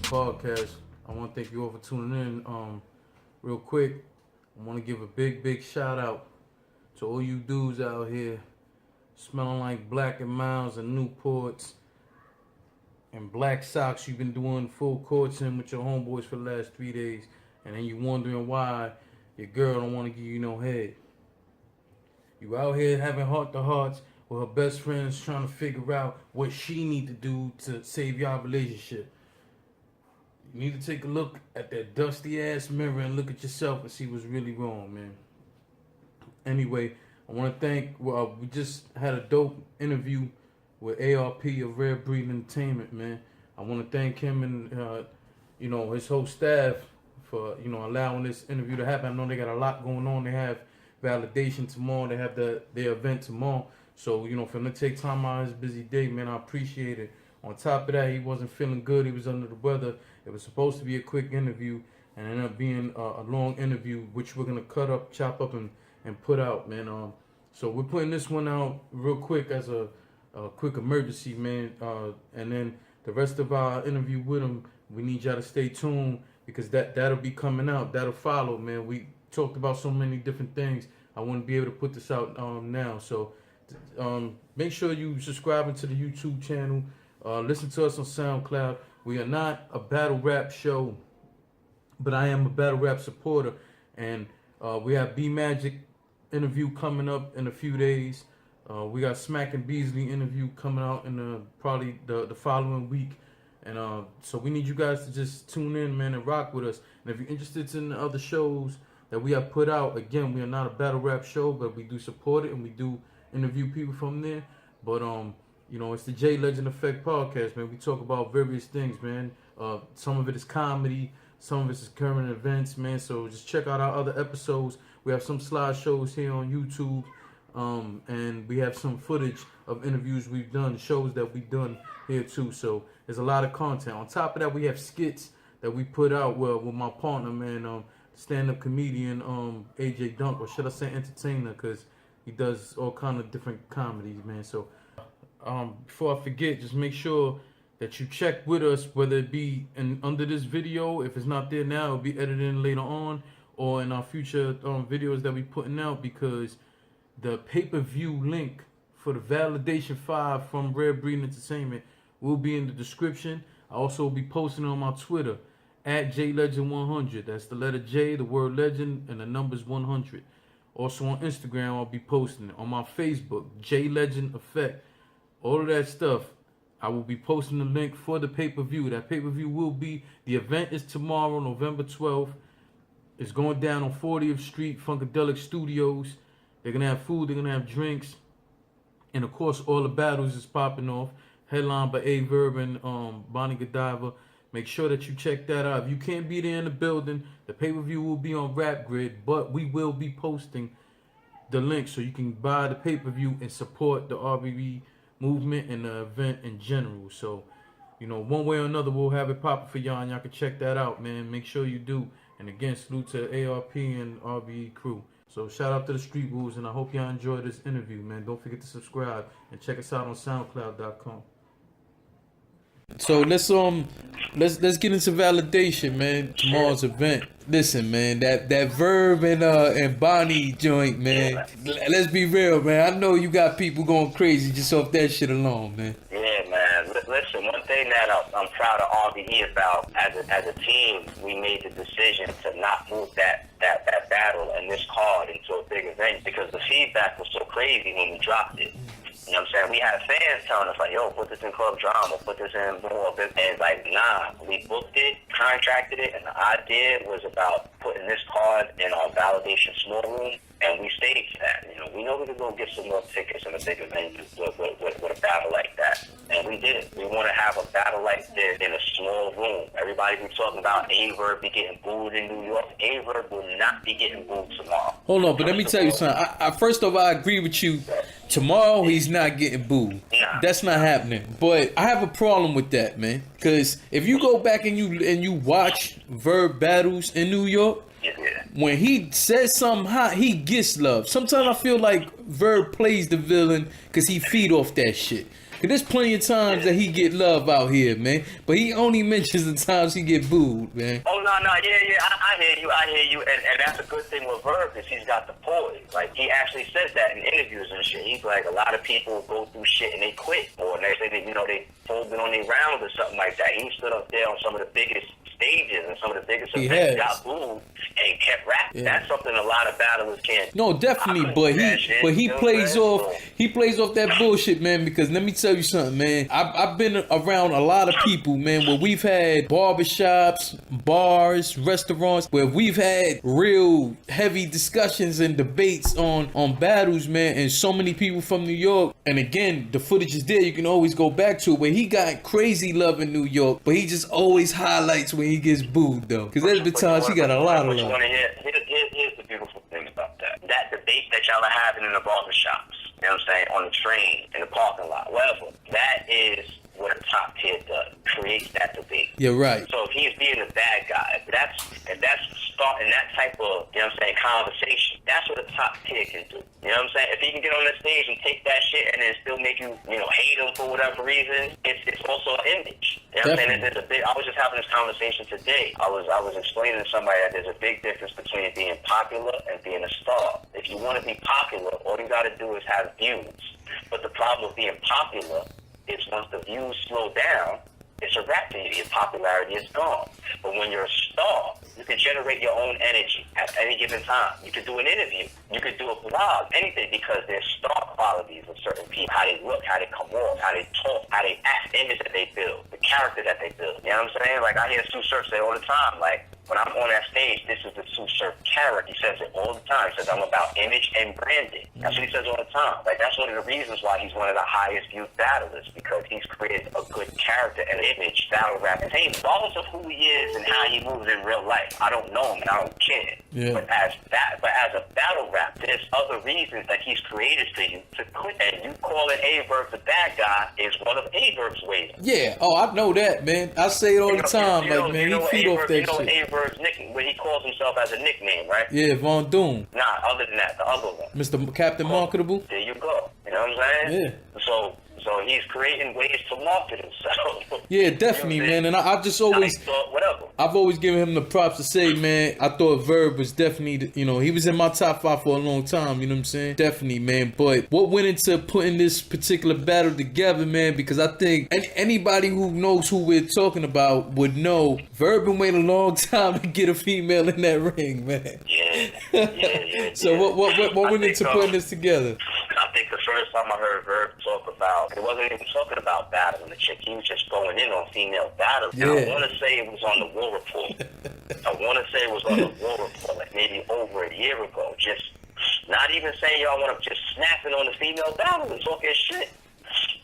podcast. I want to thank you all for tuning in. Real quick, I want to give a big shout out to all you dudes out here smelling like Black and Miles and Newports and black socks. You've been doing full courting with your homeboys for the last 3 days, and then you wondering why your girl don't want to give you no head. You out here having heart-to-hearts with her best friends trying to figure out what she need to do to save y'all relationship. You need to take a look at that dusty ass mirror and look at yourself and see what's really wrong, man. Anyway, I want to thank, we just had a dope interview with A.R.P of Rare Breed Entertainment, man. I want to thank him and, his whole staff for, allowing this interview to happen. I know they got a lot going on. They have validation tomorrow. They have their event tomorrow. So, for him to take time out of his busy day, man, I appreciate it. On top of that, he wasn't feeling good. He was under the weather. It was supposed to be a quick interview and ended up being a long interview, which we're going to chop up, and put out, man. So we're putting this one out real quick as a quick emergency, man. And then the rest of our interview with him, we need y'all to stay tuned because that'll be coming out. That'll follow, man. We talked about so many different things. I want to be able to put this out now. So make sure you subscribing to the YouTube channel. Listen to us on SoundCloud. We are not a battle rap show, but I am a battle rap supporter. And we have B Magic interview coming up in a few days. We got Smack and Beasley interview coming out in probably the following week. And so we need you guys to just tune in, man, and rock with us. And if you're interested in the other shows that we have put out, again, we are not a battle rap show, but we do support it and we do interview people from there. But it's the JLEGEND EFFECT podcast, man. We talk about various things, man. Some of it is comedy, some of it is current events, man. So just check out our other episodes. We have some slideshows here on YouTube, and we have some footage of interviews we've done, shows that we've done here too. So there's a lot of content. On top of that, we have skits that we put out with my partner, man, stand-up comedian AJ Dunk, or should I say entertainer, because he does all kind of different comedies, man. So before I forget, just make sure that you check with us, whether it be under this video. If it's not there now, it'll be edited in later on, or in our future videos that we putting out, because the pay-per-view link for the Validation 5 from Rare Breed Entertainment will be in the description. I also will be posting on my Twitter at JLegend100. That's the letter J, the word legend, and the numbers 100. Also on Instagram, I'll be posting it. On my Facebook, JLEGEND EFFECT. All of that stuff, I will be posting the link for the pay-per-view. That pay-per-view will be, the event is tomorrow, November 12th. It's going down on 40th Street, Funkadelic Studios. They're going to have food, they're going to have drinks. And of course, all the battles is popping off. Headlined by A.Verb and Bonnie Godiva. Make sure that you check that out. If you can't be there in the building, the pay-per-view will be on Rap Grid, but we will be posting the link so you can buy the pay-per-view and support the RBB movement and the event in general. So, one way or another, we'll have it popping for y'all, and y'all can check that out, man. Make sure you do. And again, salute to A.R.P and RBE crew. So shout out to the Street Rules, and I hope y'all enjoyed this interview, man. Don't forget to subscribe and check us out on SoundCloud.com. So let's get into validation, man. Tomorrow's event. Listen, man, that Verb and Bonnie joint, man. Let's be real, man. I know you got people going crazy just off that shit alone, man. Yeah, man. Listen, one thing that I'm proud of RBE about, as a team, we made the decision to not move that battle and this card into a big event because the feedback was so crazy when we dropped it. You know what I'm saying? We had fans telling us, like, yo, put this in Club Drama, put this in more. And it's like, nah, we booked it, contracted it, and the idea was about putting this card in our validation small room, and we stayed for that. We know we could go get some more tickets in a bigger venue with a battle like that. And we did it. We want to have a battle like this in a small room. Everybody be talking about A.Verb be getting booed in New York. A.Verb will not be getting booed tomorrow. Hold on, but let me tell you something. First of all, I agree with you. Tomorrow, he's not getting booed. Nah. That's not happening. But I have a problem with that, man. Because if you go back and you watch Verb battles in New York, when he says something hot, he gets love. Sometimes I feel like Verb plays the villain because he feed off that shit. Cause there's plenty of times that he get love out here, man. But he only mentions the times he get booed, man. Oh, no, yeah, I hear you, and that's a good thing with Verb is he's got the poise. Like, he actually says that in interviews and shit. He's like, a lot of people go through shit and they quit, or they say that, you know, they folded on their rounds or something like that. He stood up there on some of the biggest stages and some of the biggest events, got booed, and kept rapping. Yeah. That's something a lot of battlers can't. No, definitely, but he plays off that bullshit, man. Because let me tell you something, man. I've been around a lot of people, man, where we've had barbershops, bars, restaurants, where we've had real heavy discussions and debates on battles, man. And so many people from New York. And again, the footage is there. You can always go back to it. Where he got crazy love in New York, but he just always highlights when he gets booed, though. Because there's been times he got a lot of love. Here's the beautiful thing about that. That debate that y'all are having in the barbershops, you know what I'm saying, on the train, in the parking lot, whatever, that is what a top tier does, creates that debate. You're right. So if he's being the bad guy, if that's starting that type of, you know what I'm saying, conversation, that's what a top tier can do. You know what I'm saying? If he can get on the stage and take that shit and then still make you, you know, hate him for whatever reason, it's also an image. You know what I'm saying? There's a big, I was just having this conversation today. I was explaining to somebody that there's a big difference between being popular and being a star. If you want to be popular, all you got to do is have views. But the problem with being popular is once the views slow down, it's a wrap for you. Your popularity is gone. But when you're a star, you can generate your own energy at any given time. You could do an interview. You could do a blog, anything, because there's star qualities of certain people. How they look, how they come off, how they talk, how they act, the image that they build, the character that they build. You know what I'm saying? Like, I hear Sue Surf say all the time, like, when I'm on that stage, this is the Sue Surf character. He says it all the time. He says, I'm about image and branding. That's what he says all the time. Like, that's one of the reasons why he's one of the highest viewed battlers, because he's created a good character and image, battle rap entertainment. Regardless of who he is and how he moves in real life, I don't know him and I don't care. Yeah. But as a battle rap, there's other reasons that he's created for you to quit. And you calling A-Verb the bad guy is one of A-Verb's ways. Yeah. Oh, I know that, man. I say it all the time. Like, man, he feed off that shit. A-Verb's nickname, where he calls himself as a nickname, right? Yeah, Von Doom. Nah, other than that, the other one. Mr. Captain Marketable. There you go. You know what I'm saying? Yeah. So he's creating ways to market himself. Yeah, definitely, man. And I just always, I've always given him the props to say, man, I thought Verb was definitely, you know, he was in my top 5 for a long time, you know what I'm saying? Definitely, man. But what went into putting this particular battle together, man, because I think anybody who knows who we're talking about would know Verb been waiting a long time to get a female in that ring, man. Yeah. So what went into putting this together? I think the first time I heard Verb talk about, it wasn't even talking about battling the chick. He was just going in on female battles. Yeah. And I want to say it was on the War Report. Like maybe over a year ago. Just not even saying y'all want to just snapping on the female battlers, talking shit.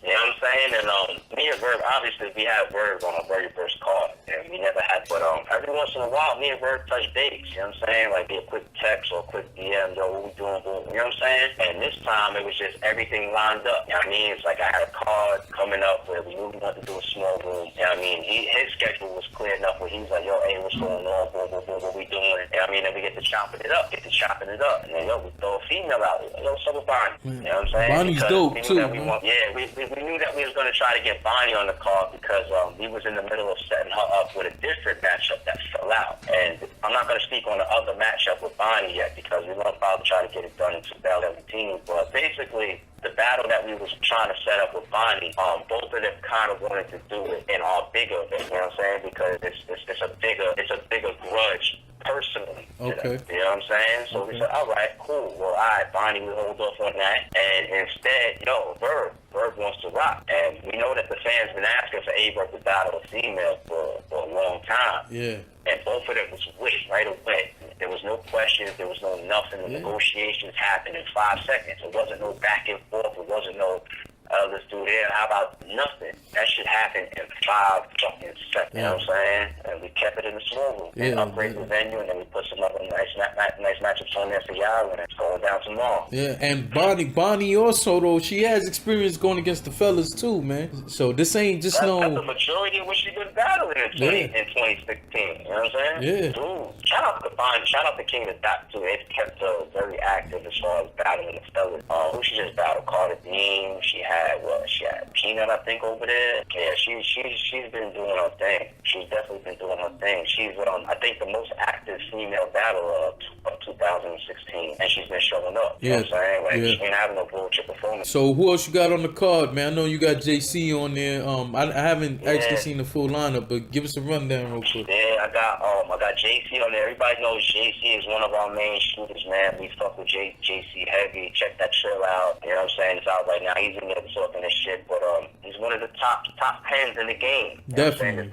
You know what I'm saying? And me and Verb, obviously, we had Verb on our very first call, and we never had, but every once in a while, me and Verb touch base. You know what I'm saying? Like, be a quick text or a quick DM, yo, what we doing? You know what I'm saying? And this time, it was just everything lined up. You know what I mean? It's like I had a card coming up where we knew we wanted to do a small room. You know what I mean? His schedule was clear enough where he was like, yo, hey, what's going on? What we doing? You know what I mean? Then we get to chopping it up. And then, yo, we throw a female out. Yo, what's up with Bonnie? You know what I'm saying? Bonnie's dope, too. We knew that we was going to try to get Bonnie on the card because we was in the middle of setting her up with a different matchup that fell out. And I'm not going to speak on the other matchup with Bonnie yet because we're going to probably try to get it done in 2017. But basically, the battle that we was trying to set up with Bonnie, both of them kind of wanted to do it in our bigger event, you know what I'm saying? Because it's a bigger grudge personally. Okay. You know what I'm saying? So we said, all right, cool. Well, all right, Bonnie, we hold off on that. And instead, Verb wants to rock. And we know that the fans been asking for A-Verb to battle a female for a long time. Yeah. And both of them was with right away. There was no questions. There was no nothing. The negotiations happened in 5 seconds. It wasn't no back and forth. It wasn't no, let's do this. How about nothing? That shit happened in 5 fucking seconds. You know what I'm saying? And we kept it in the small room. And upgraded the venue, and then we put some other nice matchups on there for y'all, and it's going down tomorrow. Yeah, and Bonnie also, though, she has experience going against the fellas, too, man. So this ain't just That's the majority of what she been battling in 2016. You know what I'm saying? Yeah. Dude, shout out to Bonnie. Shout out to King of Dot, too. They've kept her very active as far as battling the fellas. Who she just battled? Carter Dean. She had she had Peanut, I think, over there. Yeah, she's been doing her thing. She's definitely been doing her thing. She's I think the most active female battler of 2016, and she's been showing up. You know what I'm saying? Like, she ain't having no bullshit performance. So who else you got on the card, man? I know you got JC on there. I haven't actually seen the full lineup, but give us a rundown real quick. Yeah, I got JC on there. Everybody knows JC is one of our main shooters, man. We fuck with JC heavy. Check that trail out. You know what I'm saying? It's out right now. He's in there talking this shit, but he's one of the top pens in the game. You know Definitely.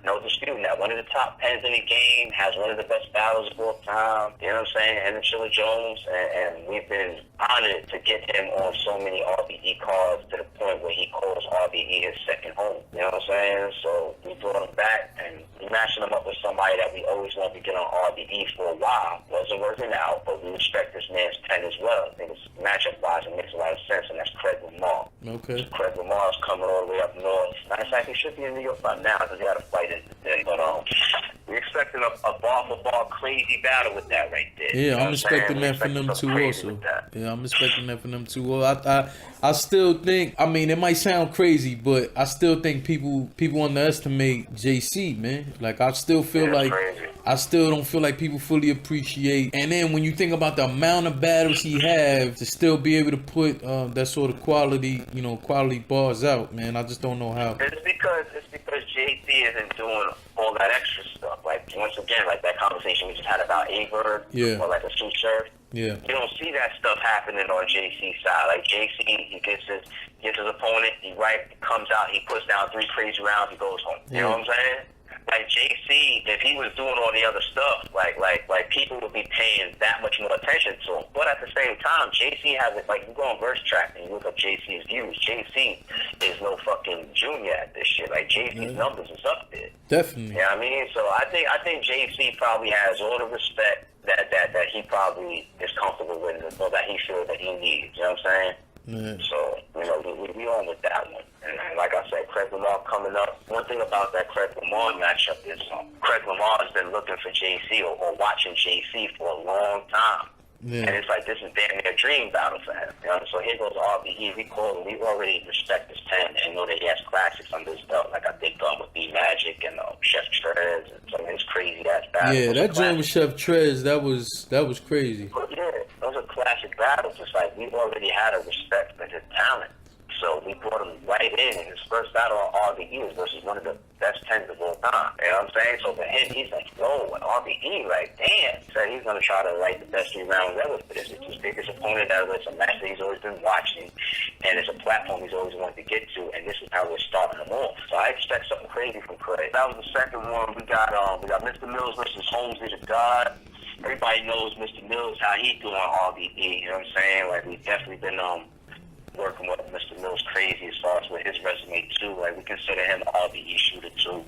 No dispute now. One of the top pens in the game, has one of the best battles of all time. You know what I'm saying? And Chilla Jones, and we've been honored to get him on so many RBE cards to the point where he calls RBE his second home. You know what I'm saying? So we brought him back, and we matching him up with somebody that we always wanted to get on RBE for a while. Wasn't working out, but we respect this man's pen as well. I think it's matchup-wise, it makes a lot of sense, and that's Craig Lamar. Okay. So Craig Lamar's coming all the way up north. Matter of fact, he should be in New York by now because he had a fight in today. But we're expecting a bar-for-bar crazy battle with that right there. Yeah, You know I'm what expecting that from them too also. Yeah, I'm expecting that from them too. Well, I still think, I mean, it might sound crazy, but I still think people underestimate JC, man. Like, I still feel like, crazy. I still don't feel like people fully appreciate. And then when you think about the amount of battles he has to still be able to put that sort of quality, quality bars out, man, I just don't know how. It's because JC isn't doing all that extra stuff. Like, once again, like that conversation we just had about A.R.P. or like a Sue Surf. Yeah. You don't see that stuff happening on JC's side. Like, JC, he gets his opponent, he comes out, he puts down 3 crazy rounds, he goes home. You know what I'm saying? Like, JC, if he was doing all the other stuff, like people would be paying that much more attention to him. But at the same time, JC has it, like, you go on Verse Track and you look up JC's views. JC is no fucking junior at this shit. Like, JC's numbers is up there. Definitely. You know what I mean? So I think JC probably has all the respect that he probably is comfortable with, or that he feels that he needs. You know what I'm saying? Yeah. So, we on with that one. And like I said, Craig Lamar coming up. One thing about that Craig Lamar matchup is Craig Lamar has been looking for JC or watching JC for a long time. Yeah. And it's like, this is damn near a dream battle for him. You know? So here goes RBE. We call him. We already respect his pen and know that he has classics under his belt. Like, I think with B Magic and Chef Trez and some of his crazy ass battles. Yeah, that joint with Chef Trez, that was crazy. But yeah, those are classic battles. It's like, we already had a respect for his talent. So we brought him right in, and his first battle on RBE was versus one of the best pens of all time. You know what I'm saying? So for him, he's like, yo, an RBE, like, damn. So he's going to try to write the best 3 rounds ever for this. It's his biggest opponent ever. It's a match that he's always been watching, and it's a platform he's always wanted to get to, and this is how we're starting him off. So I expect something crazy from Craig. That was the second one. We got Mr. Mills versus Holmesy the God. Everybody knows Mr. Mills, how he doing RBE. You know what I'm saying? Like, we've definitely been working with Mr. Mills crazy as far as with his resume too. Like, we consider him an RBE shooter too.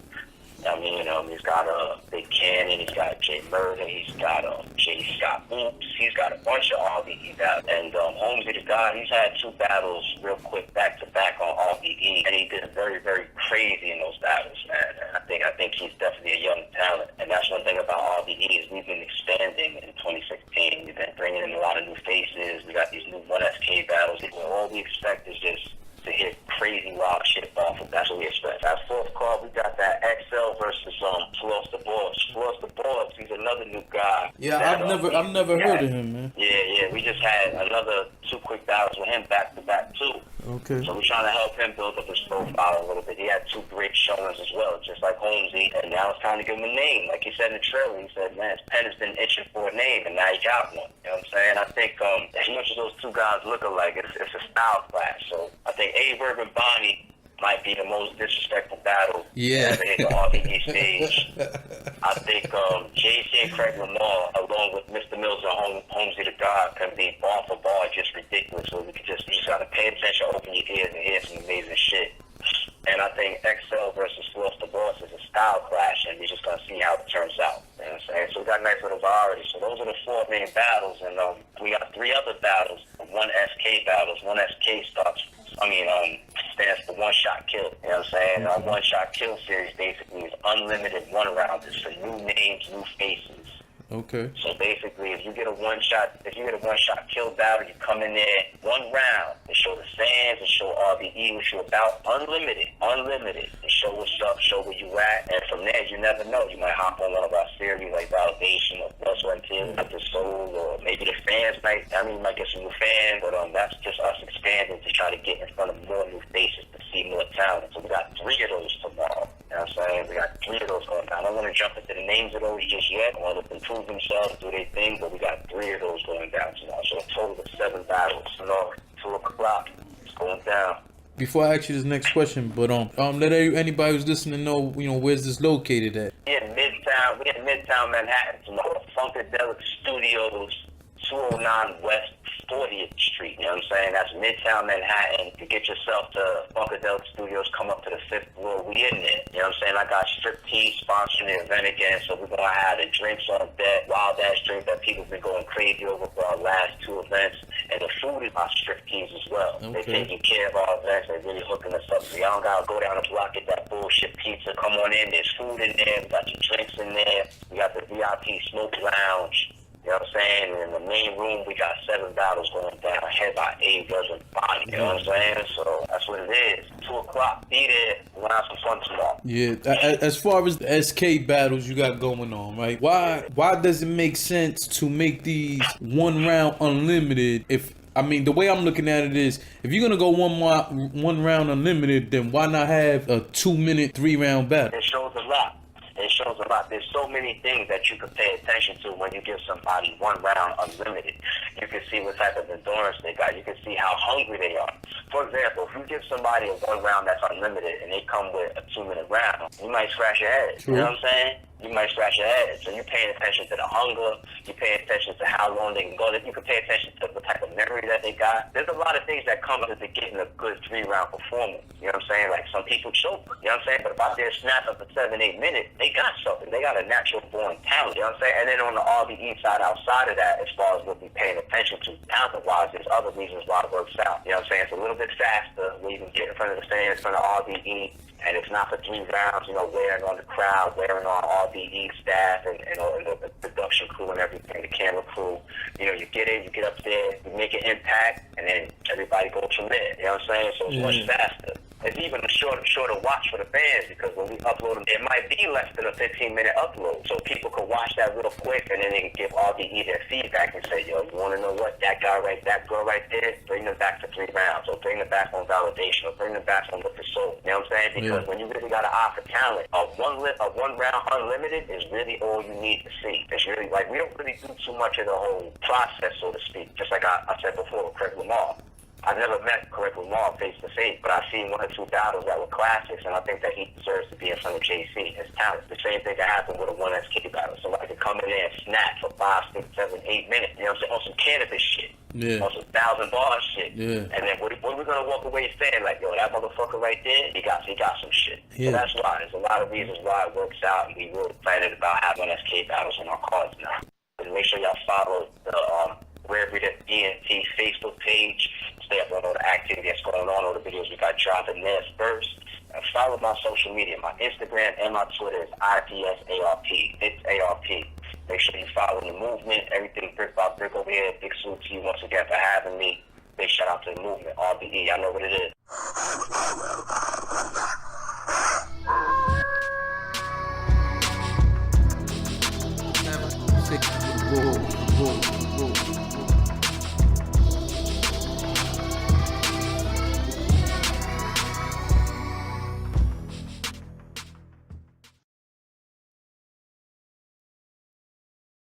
I mean, he's got a Big Cannon, he's got J Murder, he's got J Scott Oops, he's got a bunch of RBE battles. And Holmesy the God, he's had 2 battles real quick back to back on RBE, and he did very, very crazy in those battles, man. And I think he's definitely a young talent. And that's one thing about RBE is we've been expanding in 2016. We've been bringing in a lot of new faces. We got these new 1SK battles. All we expect is just to hit crazy wild shit off of. That's what we expect. Our 4th card, we got that XL versus Floss the Boss. Floss the Boss, he's another new guy. Yeah, I've never heard of him, man. Yeah. We just had another 2 quick battles with him back to back too. Okay. So we're trying to help him build up his profile a little bit. He had 2 great showings as well, just like Holmesy. And now it's time to give him a name. Like he said in the trailer, he said, man, his pen has been itching for a name, and now he got one. You know what I'm saying? I think as much as those 2 guys look alike, it's a style clash. So I think A.R.P and Bonnie might be the most disrespectful battle ever hit the RBE stage. I think JC and Craig Lamar, along with Mr. Mills and Holmesy the God, can be bar for bar just ridiculous. So you just gotta pay attention, open your ears, and hear some amazing shit. And I think XL versus Floss the Boss is a style clash, and we're just gonna see how it turns out. You know what I'm saying? So we got nice little variety. So those are the 4 main battles, and we got 3 other battles, 1SK battles. 1SK stands for One Shot Kill. You know what I'm saying? Our One Shot Kill series basically is unlimited 1-rounders for new names, new faces. Okay. So basically, if you get a one shot kill battle, you come in there 1 round. They show the sands, they show RBE, which you about unlimited. They show what's up, show where you at, and from there you never know. You might hop on one of our series like Validation or Blood, Sweat, and Tears, like the Soul, or maybe the fans might. You might get some new fans, but that's just us expanding to try to get in front of more new faces to see more talent. So we got 3 of those tomorrow. You know what I'm saying? We got 3 of those going down. I don't want to jump into the names of those just yet. I want them to prove themselves, do their thing, but we got 3 of those going down tomorrow. So a total of 7 battles. So 2 o'clock, it's going down. Before I ask you this next question, but let anybody who's listening know, where's this located at? We in Midtown Manhattan tomorrow. Funkadelic Studios, 209 West 40th Street. You know what I'm saying? That's Midtown Manhattan. You get yourself to Funkadelic Studios, come up to the 5th floor. We in there. You know what I'm saying? I got Striptease sponsoring the event again, so we're gonna have the drinks on deck, wild ass drinks that people been going crazy over for our last 2 events, and the food is my Striptease as well. Okay. They taking care of our events. They really hooking us up. So y'all gotta go down the block, get that bullshit pizza. Come on in. There's food in there. We got your drinks in there. We got the VIP smoke lounge. You know what I'm saying? And in the main room, we got 7 battles going down, head by A. Dozen Body. You know what I'm saying? So that's what it is. 2 o'clock, be there. We're going to have some fun tomorrow. Yeah, as far as the SK battles you got going on, right? Why does it make sense to make these 1 round unlimited? The way I'm looking at it is, if you're gonna go one round unlimited, then why not have a 2-minute 3-round battle? It shows a lot. There's so many things that you can pay attention to when you give somebody 1 round unlimited. You can see what type of endurance they got. You can see how hungry they are. For example, if you give somebody a 1 round that's unlimited and they come with a 2-minute round, you might scratch your head. True. You know what I'm saying? You might scratch your head. So you're paying attention to the hunger. You're paying attention to how long they can go. You can pay attention to the type of memory that they got. There's a lot of things that come into getting a good 3-round performance. You know what I'm saying? Like some people choke. You know what I'm saying? But if out there snap up for 7-8 minutes, they got something. They got a natural born talent. You know what I'm saying? And then on the RBE side, outside of that, as far as what we're paying attention to talent-wise, there's other reasons why it works out. You know what I'm saying? It's a little bit faster where you can get in front of the fans, in front of RBE. And it's not for 3 rounds, wearing on the crowd, wearing on RBE staff and the production crew and everything, the camera crew. You get in, you get up there, you make an impact, and then everybody goes from there. You know what I'm saying? So it's much faster. It's even a shorter watch for the fans, because when we upload them, it might be less than a 15-minute upload. So people can watch that real quick, and then they can give RBE their feedback and say, yo, you want to know what? That girl right there, bring them back to 3 rounds, or bring them back on Validation, or bring them back on With the Soul. You know what I'm saying? Because when you really got an eye for talent, a 1 round unlimited is really all you need to see. It's really like, we don't really do too much of the whole process, so to speak. Just like I said before with Craig Lamar. I've never met Craig Lamar face to face, but I've seen 1 or 2 battles that were classics, and I think that he deserves to be in front of JC. His talent. The same thing that happened with a 1SK battle. Somebody could come in there and snap for 5, 6, 7, 8 minutes. You know what I'm saying? On some cannabis shit. Yeah. On some 1,000 bars shit. Yeah. And then what are we gonna walk away saying? Like, yo, that motherfucker right there, he got some shit. Yeah. So that's why. There's a lot of reasons why it works out, and we really excited about having SK battles on our cards now. And make sure y'all follow the wherever the ENT Facebook page. Stay up on all the activity that's going on, all the videos we got dropping there first. And follow my social media. My Instagram and my Twitter is IPSARP. It's ARP. Make sure you follow the movement. Everything brick by brick over here. Big salute to you once again for having me. Big shout out to the movement. RBE. I know what it is. Whoa.